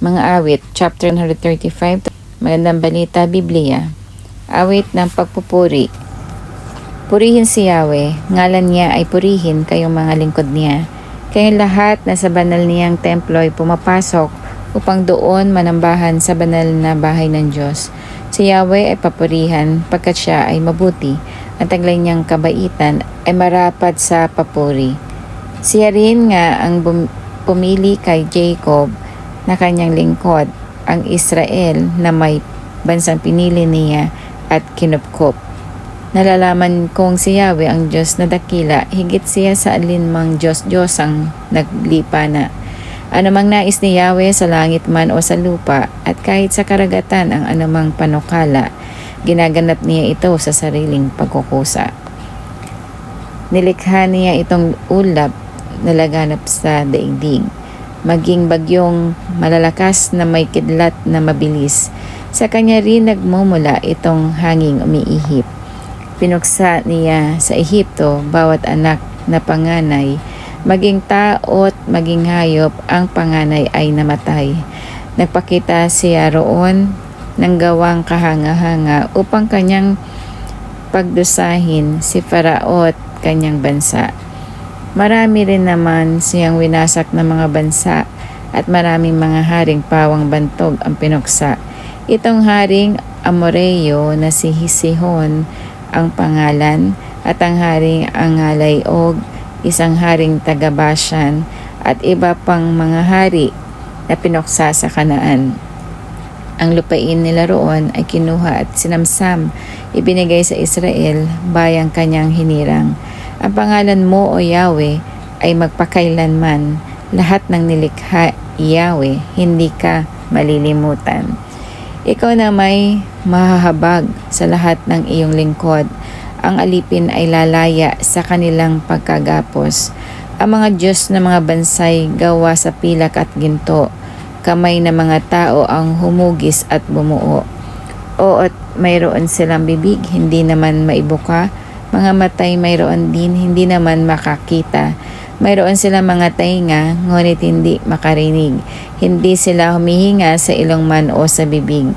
Mga awit, chapter 135, Magandang Balita, Biblia. Awit ng pagpupuri. Purihin si Yahweh, ngalan niya ay purihin kayong mga lingkod niya. Kayong lahat na sa banal niyang templo ay pumapasok upang doon manambahan sa banal na bahay ng Diyos. Si Yahweh ay papurihan pagkat siya ay mabuti. Ang taglay niyang kabaitan ay marapat sa papuri. Siya rin nga ang pumili kay Jacob na kanyang lingkod, ang Israel na may bansang pinili niya at kinupkop. Nalalaman kong si Yahweh ang Diyos na dakila, higit siya sa alinmang Diyos-Diyosang naglipa na. Anumang nais ni Yahweh sa langit man o sa lupa, at kahit sa karagatan ang anumang panukala, ginaganap niya ito sa sariling pagkukusa. Nilikha niya itong ulap na laganap sa daigdig, maging bagyong malalakas na may kidlat na mabilis. Sa kanya rin nagmumula itong hanging umiihip. Pinuksa niya sa Ehipto bawat anak na panganay, maging tao't maging hayop, ang panganay ay namatay. Nagpakita siya roon ng gawang kahanga-hanga upang kanyang pagdusahin si Farao't kanyang bansa. Marami rin naman siyang winasak ng mga bansa at maraming mga haring pawang bantog ang pinuksa. Itong haring Amoreo na si Sihon ang pangalan, at ang haring Angalay Og, isang haring taga Bashan, at iba pang mga hari na pinuksa sa Kanaan. Ang lupain nila roon ay kinuha at sinamsam, ibinigay sa Israel, bayang kanyang hinirang. Ang pangalan mo, O Yahweh, ay magpakailanman. Lahat ng nilikha, Yahweh, hindi ka malilimutan. Ikaw na may mahahabag sa lahat ng iyong lingkod. Ang alipin ay lalaya sa kanilang pagkagapos. Ang mga Diyos na mga bansay gawa sa pilak at ginto. Kamay ng mga tao ang humugis at bumuo. At mayroon silang bibig, hindi naman maibuka. Mga matay mayroon din, hindi naman makakita. Mayroon silang mga tainga, ngunit hindi makarinig. Hindi sila humihinga sa ilong man o sa bibig.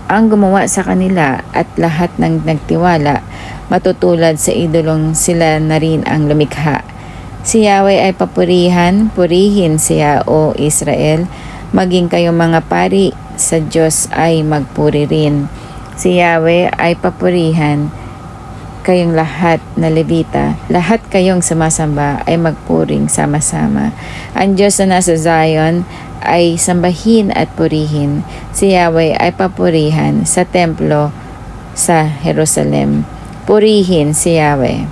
Ang gumawa sa kanila at lahat ng nagtiwala, matutulad sa idolong sila na rin ang lumikha. Si Yahweh ay papurihan, purihin siya, O Israel. Maging kayong mga pari sa Diyos ay magpuri rin. Si Yahweh ay papurihan, kayong lahat na Levita, lahat kayong sumasamba ay magpuring sama-sama. Ang Diyos na nasa Zion ay sambahin at purihin. Si Yahweh ay papurihan sa templo sa Jerusalem. Purihin si Yahweh.